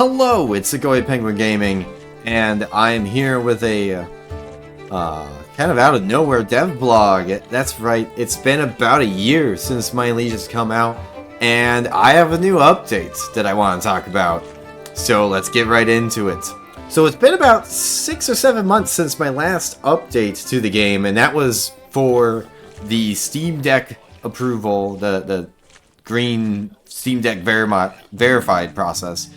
Hello, it's Segoy Penguin Gaming, and I'm here with a kind of out of nowhere dev blog. That's right, it's been about a year since My Liege has come out, and I have a new update that I want to talk about. So let's get right into it. So it's been about 6 or 7 months since my last update to the game, and that was for the Steam Deck approval, the green Steam Deck verified process.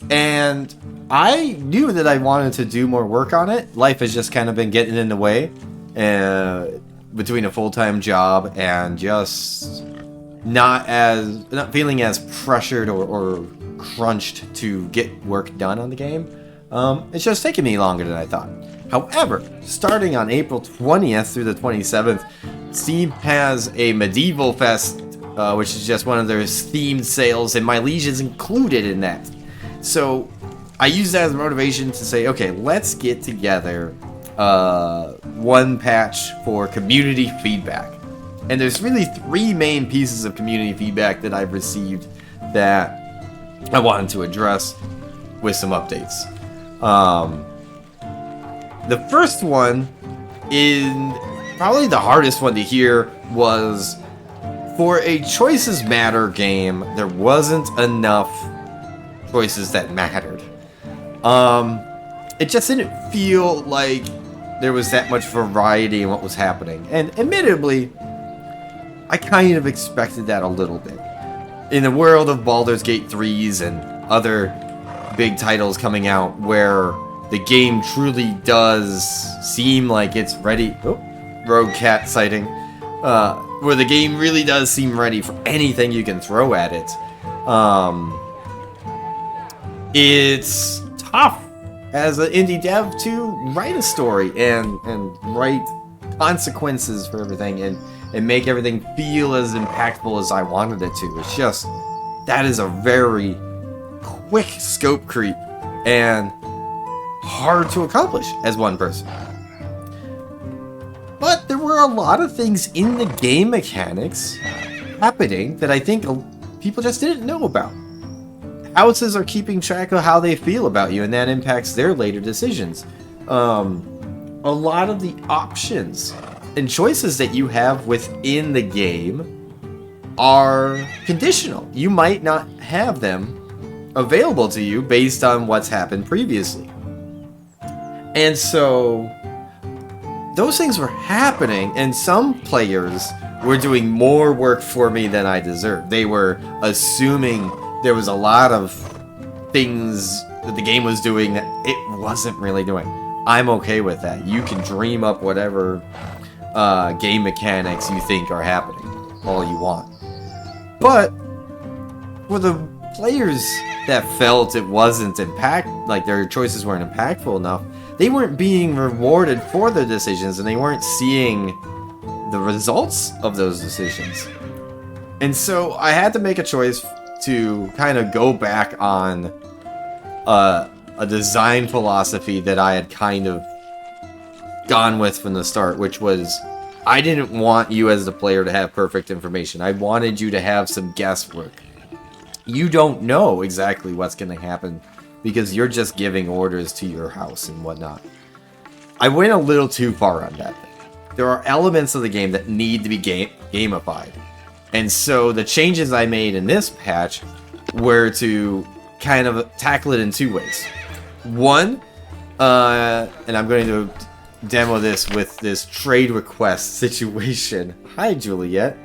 And I knew that I wanted to do more work on it. Life has just kind of been getting in the way between a full-time job and just not feeling as pressured or crunched to get work done on the game. It's just taking me longer than I thought. However, starting on April 20th through the 27th, Steam has a Medieval Fest, which is just one of their themed sales, and My Liege is included in that. So I use that as motivation to say, okay, let's get together one patch for community feedback. And there's really 3 main pieces of community feedback that I've received that I wanted to address with some updates. The first one is probably the hardest one to hear. Was for a Choices Matter game, there wasn't enough choices that mattered. It just didn't feel like there was that much variety in what was happening. And admittedly, I kind of expected that a little bit. In the world of Baldur's Gate 3s and other big titles coming out where the game truly does seem like it's ready... Oh, rogue cat sighting. Where the game really does seem ready for anything you can throw at it. It's tough as an indie dev to write a story and write consequences for everything and make everything feel as impactful as I wanted it to. It's just, that is a very quick scope creep and hard to accomplish as one person. But there were a lot of things in the game mechanics happening that I think people just didn't know about. Houses are keeping track of how they feel about you, and that impacts their later decisions. A lot of the options and choices that you have within the game are conditional. You might not have them available to you based on what's happened previously. And so those things were happening, and some players were doing more work for me than I deserved. They were assuming there was a lot of things that the game was doing that it wasn't really doing. I'm okay with that. You can dream up whatever game mechanics you think are happening all you want. But for the players that felt it wasn't like their choices weren't impactful enough, they weren't being rewarded for their decisions, and they weren't seeing the results of those decisions. And so I had to make a choice to kind of go back on a design philosophy that I had kind of gone with from the start, which was, I didn't want you as the player to have perfect information. I wanted you to have some guesswork. You don't know exactly what's going to happen because you're just giving orders to your house and whatnot. I went a little too far on that. There are elements of the game that need to be gamified. And so the changes I made in this patch were to kind of tackle it in 2 ways. One, and I'm going to demo this with this trade request situation. Hi, Juliet.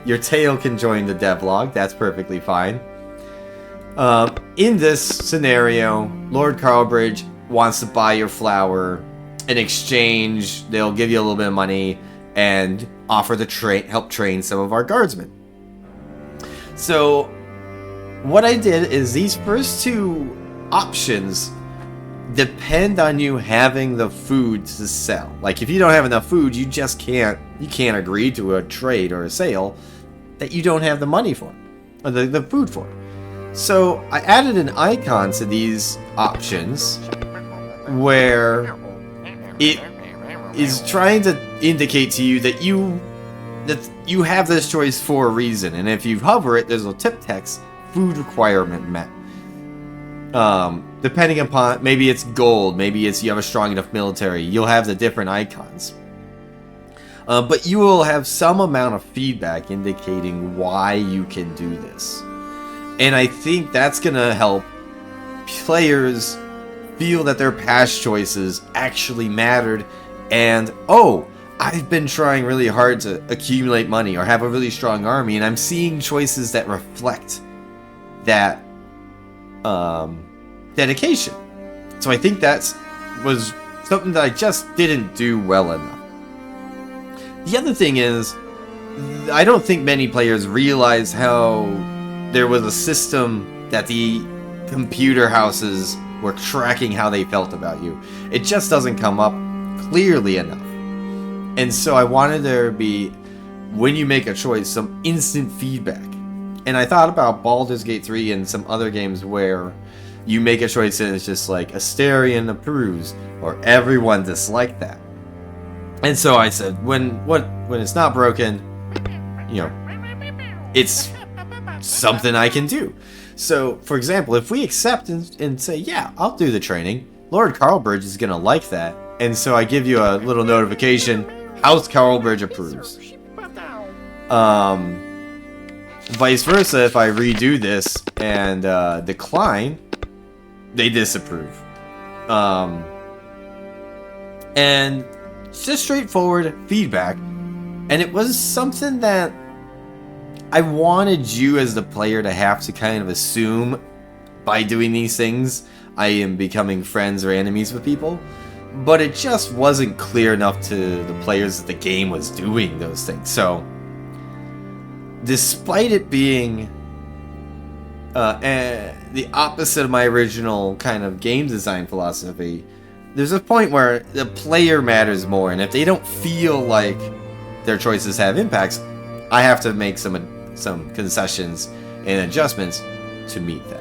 Your tail can join the devlog. That's perfectly fine. In this scenario, Lord Carlbridge wants to buy your flower. In exchange, they'll give you a little bit of money and offer to help train some of our guardsmen. So what I did is these first 2 options depend on you having the food to sell. Like, if you don't have enough food, you can't agree to a trade or a sale that you don't have the money for, or the food for. So I added an icon to these options where it is trying to indicate to you that you have this choice for a reason, and if you hover it, there's a tip text, food requirement met. Depending upon, maybe it's gold, maybe it's you have a strong enough military, you'll have the different icons. But you will have some amount of feedback indicating why you can do this. And I think that's going to help players feel that their past choices actually mattered, and, oh, I've been trying really hard to accumulate money or have a really strong army, and I'm seeing choices that reflect that dedication. So I think was something that I just didn't do well enough. The other thing is, I don't think many players realize how there was a system that the computer houses were tracking how they felt about you. It just doesn't come up clearly enough. And so I wanted there to be, when you make a choice, some instant feedback. And I thought about Baldur's Gate 3 and some other games where you make a choice and it's just like Asterion approves or everyone disliked that. And so I said, when it's not broken, you know, it's something I can do. So, for example, if we accept and say, yeah, I'll do the training, Lord Carlbridge is going to like that. And so I give you a little notification, House Carlbridge approves. Vice versa, if I redo this and decline, they disapprove. And just straightforward feedback. And it was something that I wanted you as the player to have to kind of assume by doing these things I am becoming friends or enemies with people, but it just wasn't clear enough to the players that the game was doing those things. So despite it being the opposite of my original kind of game design philosophy, there's a point where the player matters more, and if they don't feel like their choices have impacts, I have to make some concessions and adjustments to meet that.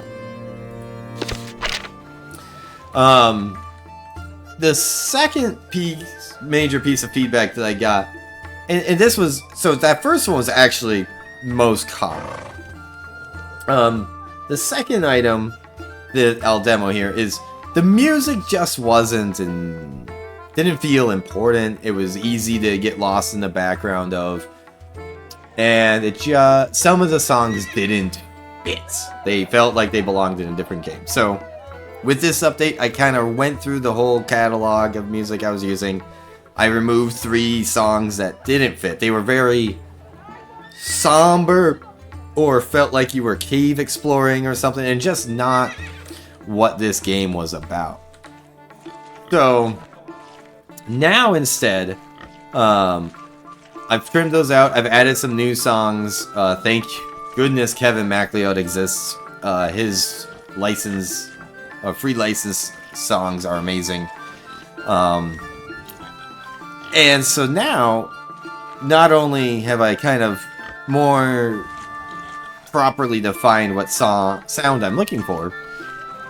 The second major piece of feedback that I got, and this was, so that first one was actually most common. The second item that I'll demo here is the music just didn't feel important. It was easy to get lost in the background of. And some of the songs didn't fit. They felt like they belonged in a different game. So with this update, I kind of went through the whole catalog of music I was using. I removed 3 songs that didn't fit. They were very somber or felt like you were cave exploring or something, and just not what this game was about. So now instead, I've trimmed those out. I've added some new songs. Thank goodness Kevin MacLeod exists. His free license songs are amazing. And so now, not only have I kind of more properly defined what sound I'm looking for,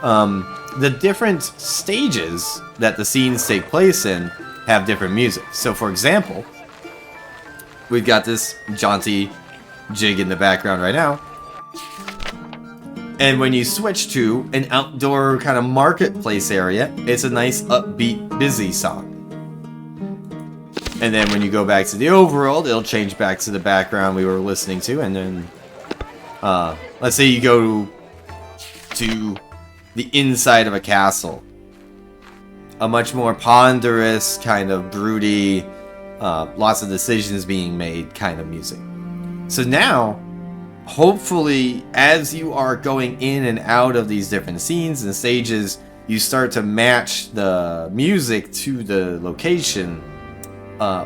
the different stages that the scenes take place in have different music. So for example, we've got this jaunty jig in the background right now. And when you switch to an outdoor kind of marketplace area, it's a nice upbeat, busy song. And then when you go back to the overworld, it'll change back to the background we were listening to. And then, let's say you go to the inside of a castle. A much more ponderous, kind of broody, lots of decisions being made kind of music. So now, hopefully, as you are going in and out of these different scenes and stages, you start to match the music to the location,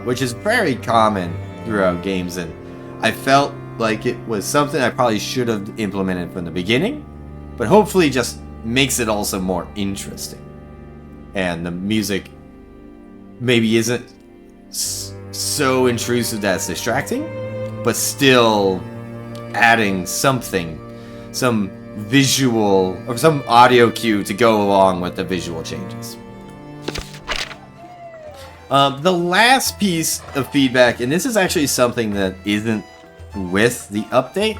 which is very common throughout games. And I felt like it was something I probably should have implemented from the beginning, but hopefully just makes it also more interesting. And the music maybe isn't so intrusive that it's distracting, but still adding something, some visual or some audio cue to go along with the visual changes. The last piece of feedback, and this is actually something that isn't with the update,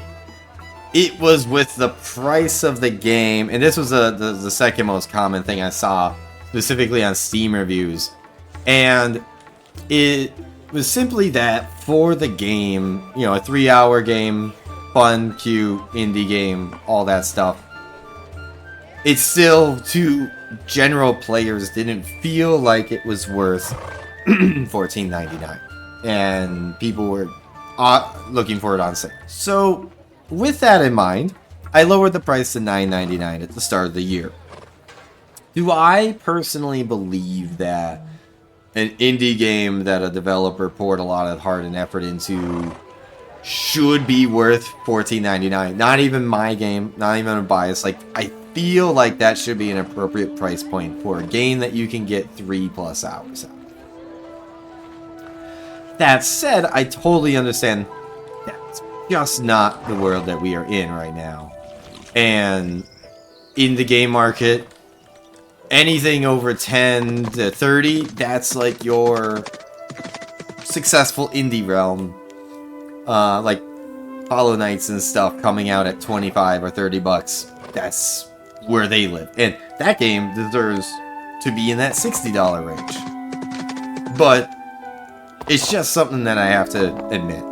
it was with the price of the game, and this was the second most common thing I saw, specifically on Steam reviews, and it was simply that for the game, you know, a 3-hour game, fun, cute, indie game, all that stuff, it still, to general players, didn't feel like it was worth $14.99, and people were looking for it on sale. So, with that in mind, I lowered the price to $9.99 at the start of the year. Do I personally believe that an indie game that a developer poured a lot of heart and effort into should be worth $14.99? Not even my game, not even a bias. Like, I feel like that should be an appropriate price point for a game that you can get 3+ hours out. That said, I totally understand that's just not the world that we are in right now. And in the game market, anything over 10 to 30, that's like your successful indie realm. Like Hollow Knights and stuff coming out at 25 or 30 bucks. That's where they live. And that game deserves to be in that $60 range. But it's just something that I have to admit.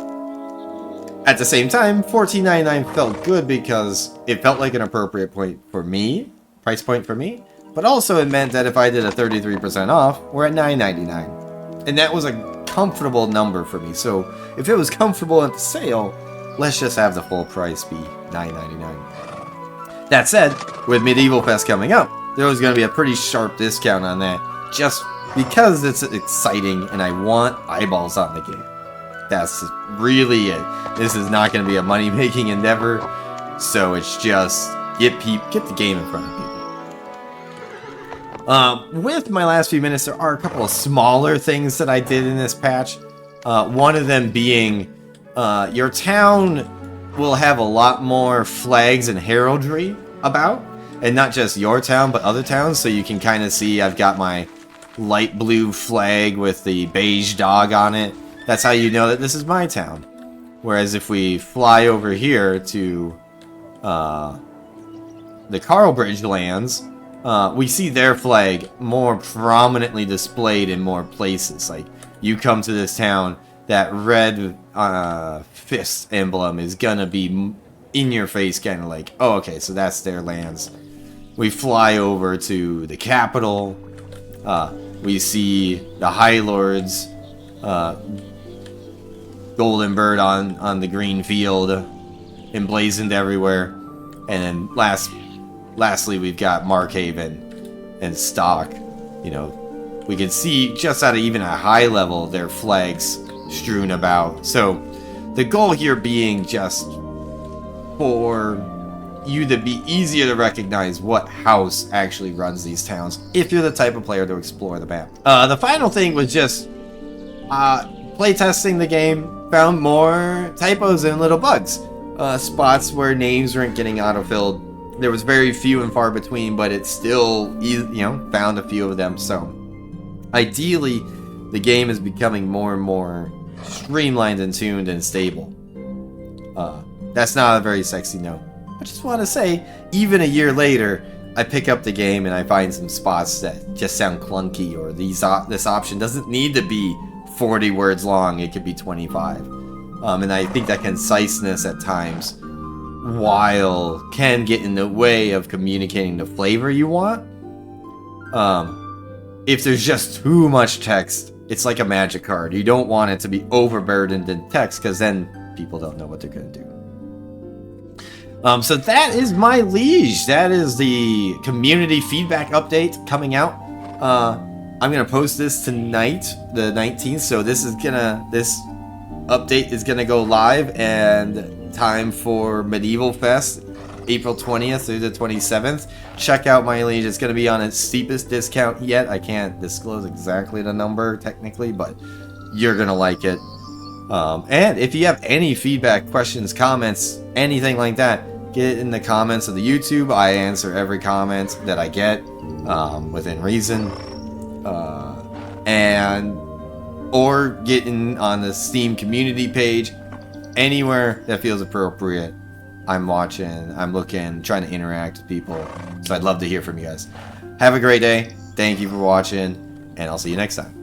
At the same time, $14.99 felt good because it felt like an appropriate point for me, price point for me, but also it meant that if I did a 33% off, we're at $9.99. And that was a comfortable number for me. So if it was comfortable at the sale, let's just have the full price be $9.99. That said, with Medieval Fest coming up, there was going to be a pretty sharp discount on that, just because it's exciting and I want eyeballs on the game. That's really it. This is not going to be a money-making endeavor, so it's just get the game in front of people. With my last few minutes, there are a couple of smaller things that I did in this patch. One of them being your town will have a lot more flags and heraldry about, and not just your town, but other towns, so you can kind of see I've got my light blue flag with the beige dog on it. That's how you know that this is my town. Whereas if we fly over here to the Carlbridge lands, we see their flag more prominently displayed in more places. Like, you come to this town, that red fist emblem is gonna be in your face, kind of like, oh, okay, so that's their lands. We fly over to the capital. We see the High Lords, Golden Bird on the green field, emblazoned everywhere. And then lastly, we've got Markhaven and Stock. You know, we can see just at even a high level their flags strewn about. So the goal here being just for you to be easier to recognize what house actually runs these towns if you're the type of player to explore the map. The final thing was just playtesting the game, found more typos and little bugs. Spots where names weren't getting autofilled. There was very few and far between, but it still, found a few of them. So ideally, the game is becoming more and more streamlined and tuned and stable. That's not a very sexy note. I just want to say, even a year later, I pick up the game and I find some spots that just sound clunky, or this option doesn't need to be 40 words long, it could be 25. And I think that conciseness at times, while can get in the way of communicating the flavor you want, if there's just too much text, it's like a magic card. You don't want it to be overburdened in text, because then people don't know what they're going to do. So that is My Liege. That is the community feedback update coming out. I'm gonna post this tonight, the 19th. So this update is gonna go live, and time for Medieval Fest, April 20th through the 27th. Check out My Liege. It's gonna be on its steepest discount yet. I can't disclose exactly the number technically, but you're gonna like it. And if you have any feedback, questions, comments, anything like that, get it in the comments of the YouTube. I answer every comment that I get within reason. Or get in on the Steam community page, anywhere that feels appropriate. I'm watching, I'm looking, trying to interact with people. So I'd love to hear from you guys. Have a great day. Thank you for watching, and I'll see you next time.